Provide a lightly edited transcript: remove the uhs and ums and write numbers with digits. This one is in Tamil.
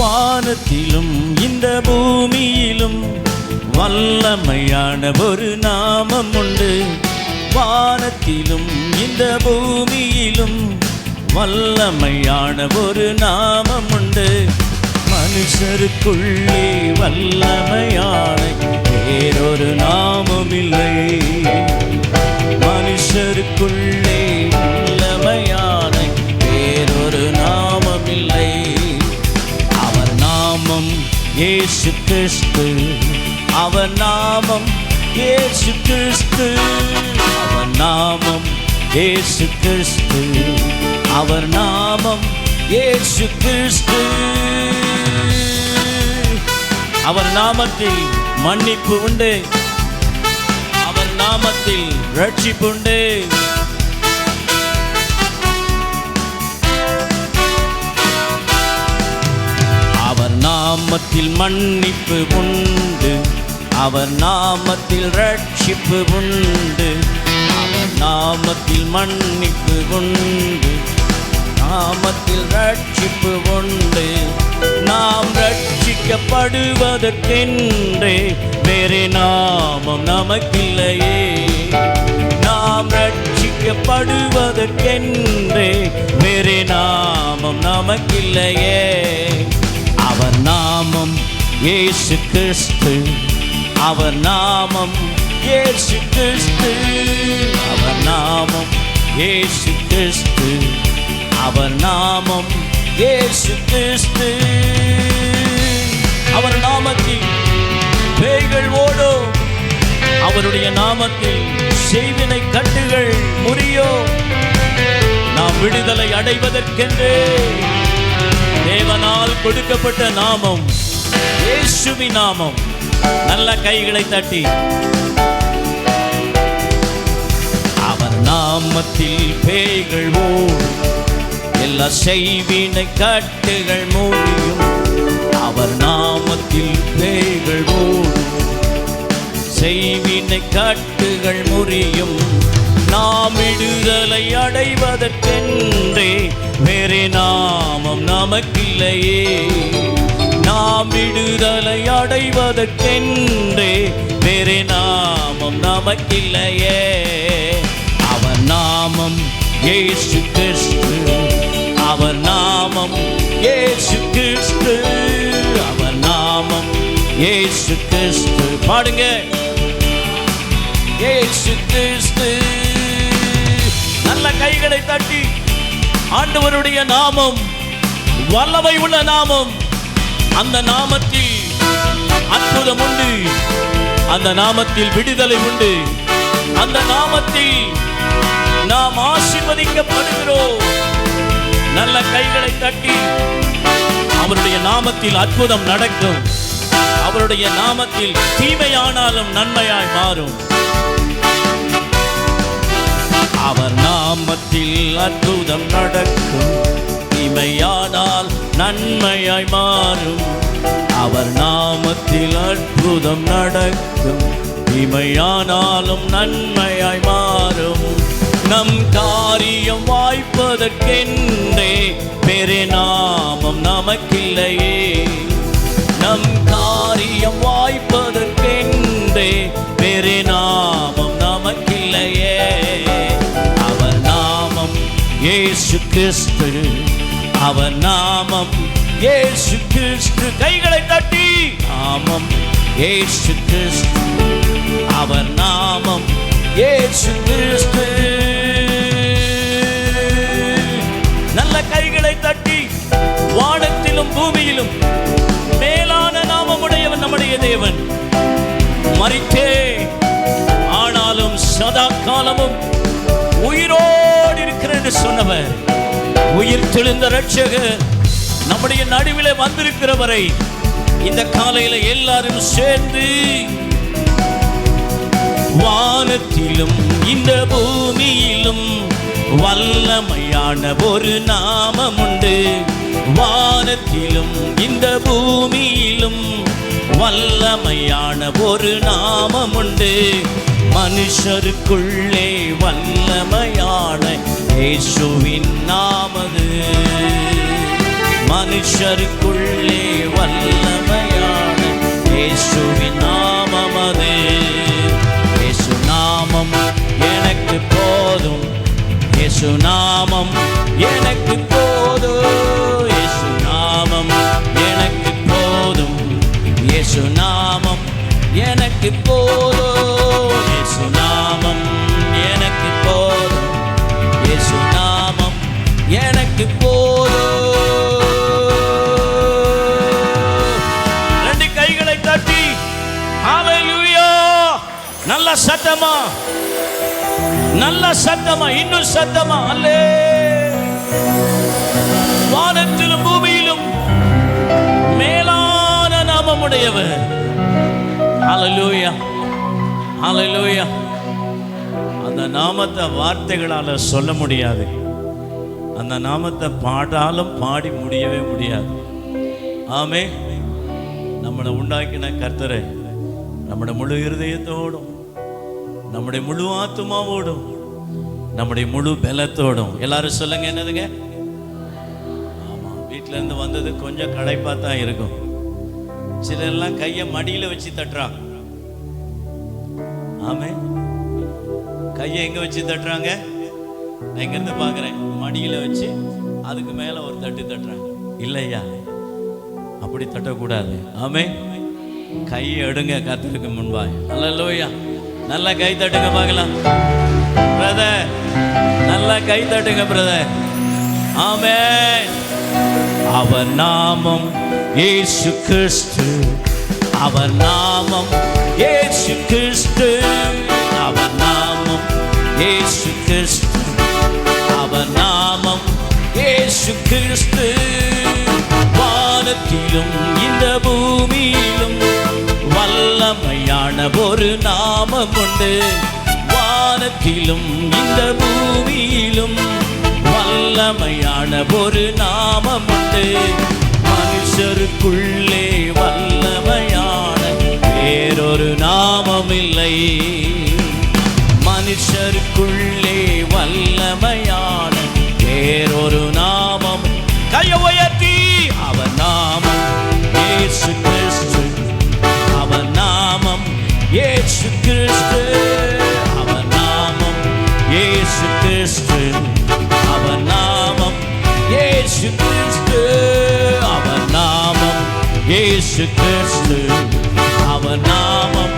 வானத்திலும் இந்த பூமியிலும் வல்லமையான ஒரு நாமம் உண்டு. வானத்திலும் இந்த பூமியிலும் வல்லமையான ஒரு நாமம் உண்டு. மனுஷருக்குள்ளே வல்லமையான வேறொரு நாமம் இல்லை. மனுஷருக்குள்ளே வல்லமையான வேறொரு நாமம் இல்லை. அவர் நாமம் இயேசு கிறிஸ்து. அவர் நாமம் இயேசு கிறிஸ்து. அவர் நாமம் இயேசு கிறிஸ்து. அவர் நாமம் இயேசு கிறிஸ்து. அவர் நாமத்தில் மன்னிப்பு உண்டு. அவர் நாமத்தில் ரட்சிப்பு உண்டு. அவர் நாமத்தில் மன்னிப்பு உண்டு. அவர் நாமத்தில் ரட்சிப்பு உண்டு. அவர் நாமத்தில் மன்னிப்பு உண்டு. நாமத்தில் ரட்சிப்பு உண்டு. நாம் ரட்சிக்கப்படுவதற்கென்றே வேறே நாமம் நமக்கில்லையே. நாம் ரட்சிக்கப்படுவதற்கென்றே வேறே நாமம் நமக்கில்லையே. அவர் நாமம் இயேசு கிறிஸ்து. அவர் நாமம் இயேசு கிறிஸ்து. அவர் நாமம் இயேசு கிறிஸ்து. அவர் நாமம் இயேசு கிறிஸ்து. அவர் நாமத்தில் பேய்கள் ஓடும். அவருடைய நாமத்தில் செய்வினை கட்டுகள் முறியும். நாம் விடுதலை அடைவதற்கென்று தேவனால் கொடுக்கப்பட்ட நாமம் இயேசுவின் நாமம். நல்ல கைகளை தட்டி அவர் நாமத்தில் பேய்கள் ஓடும். எல்லா செய்வினை கட்டுகள் மூடியும். அவர் நாமத்தில் பேய்கள் ஓடும். செய்வினை கட்டுகள் முறியும். நாம் விடுதலை அடைவதற்கென்றே வேறே நாமம் நமக்கில்லையே. நாம் விடுதலை அடைவதற்கென்றே வேறே நாமம் நமக்கில்லையே. அவர் நாமம் இயேசு கிறிஸ்து. அவர் நாமம் இயேசு கிறிஸ்து. அவர் நாமம் இயேசு கிறிஸ்து. பாடுங்க, இயேசு கிறிஸ்து. நல்ல கைகளை தட்டி ஆண்டவருடைய நாமம் வல்லமை உள்ள நாமம். அந்த நாமத்தில் அற்புதம் உண்டு. அந்த நாமத்தில் விடுதலை உண்டு. அந்த நாமத்தில் நாம் ஆசீர்வதிக்கப்படுகிறோம். நல்ல கைகளை தட்டி அவருடைய நாமத்தில் அற்புதம் நடக்கும். அவருடைய நாமத்தில் தீமையானாலும் நன்மையாய் மாறும். அவர் நாமத்தில் அற்புதம் நடக்கும். தீமையானால் நன்மையாய் மாறும். அவர் நாமத்தில் அற்புதம் நடக்கும். தீமையானாலும் நன்மையாய் மாறும். நம் காரியம் வாய்ப்பதற்கென்றே வேறே நாமம் நமக்கில்லையே. நம் காரியம் வாய்ப்பதற்கென்றே வேறே நாமம் நமக்கில்லையே. அவர் நாமம் இயேசு கிறிஸ்து. அவர் நாமம் இயேசு கிறிஸ்து. கைகளை தட்டி நாமம் இயேசு கிறிஸ்து. அவர் நாமம் இயேசு கிறிஸ்து. நல்ல கைகளை தட்டி வானத்திலும் பூமியிலும் மேலான நாமமுடையவன் நம்முடைய தேவன். மரித்தே ஆனாலும் சதா காலமும் உயிரோடு இருக்கிறேன் என்று சொன்னவர், உயிர் தெழுந்த இரட்சகர் நம்முடைய நடுவிலே வந்திருக்கிறவரை இந்த காலையில எல்லாரும் சேர்ந்து வானத்திலும் இந்த பூமியிலும் வல்லமையான ஒரு நாமம் உண்டு. வானத்திலும் இந்த பூமியிலும் வல்லமையான ஒரு நாமம் உண்டு. மனுஷருக்குள்ளே வல்லமையான இயேசுவின் நாமது. மனுஷருக்குள்ளே வல்லமையான இயேசுவின் நாமம் அது. இயேசு நாமம் எனக்கு போதும், இயேசு நாமம் எனக்கு போதும், இயேசு நாமம் எனக்கு போதும், இயேசு நாமம் எனக்கு போதும், இயேசு நாமம் எனக்கு போதும், இயேசு நாமம் எனக்கு போதும். ரெண்டு கைகளை தட்டி ஹல்லேலூயா, நல்ல சத்தமா, நல்ல சத்தமா, இன்னும் சத்தமா. அல்லே வானத்திலும் பூமியிலும் மேலான நாமமுடையவர். ஹல்லேலூயா, ஹல்லேலூயா. அந்த நாமத்தை வார்த்தைகளால சொல்ல முடியாது, அந்த நாமத்தை பாடாலும் பாடி முடியவே முடியாது. ஆமே. நம்மளை உண்டாக்கின கர்த்தரை நம்முடைய முழு இருதயத்தோடும், நம்முடைய முழு ஆத்துமாவோடும், நம்முடைய முழு பலத்தோடும், எல்லாரும் சொல்லுங்க என்னதுங்க? ஆமா, வீட்டில இருந்து வந்தது கொஞ்சம் களைப்பா தான் இருக்கும். சிலர்லாம் கையை மடியில வச்சு தட்டுறாங்க. ஆமே. கையை எங்க வச்சு தட்டுறாங்க? நான் இங்க இருந்து பாக்குறேன், மடியில வச்சு அதுக்கு மேல ஒரு தட்டு தட்டுறாங்க. இல்லையா, அப்படி தட்டக்கூடாது. ஆமே. கையை எடுங்க கர்த்தருக்கு முன்பாய். ஹல்லேலூயா. நல்ல கை தட்டுங்க பார்க்கலாம் பிரதர், நல்ல கை தட்டுங்க பிரதர். ஆமென். அவர் நாமம் இயேசு கிறிஸ்து, அவர் நாமம் இயேசு கிறிஸ்து, அவர் நாமம் இயேசு கிறிஸ்து, அவர் நாமம் இயேசு கிறிஸ்து. வானத்திலும் இந்த பூமியிலும் வல்லமையான ஒரு நாமம் உண்டு. வானத்திலும் இந்த பூமியிலும் வல்லமையான ஒரு நாமம் உண்டு. மனுஷருக்குள்ளே வல்லமையான வேறொரு நாமம் இல்லை. மனுஷருக்குள்ளே வல்லமையான வேறொரு நாமம். கையை உயர்த்தி அவர் நாமம் இயேசு கிறிஸ்து, அவர் நாமம் இயேசு கிறிஸ்து, அவர் நாமம் இயேசு கிறிஸ்து, அவர் நாமம் இயேசு கிறிஸ்து, அவர் நாமம் இயேசு கிறிஸ்து, அவர் நாமம்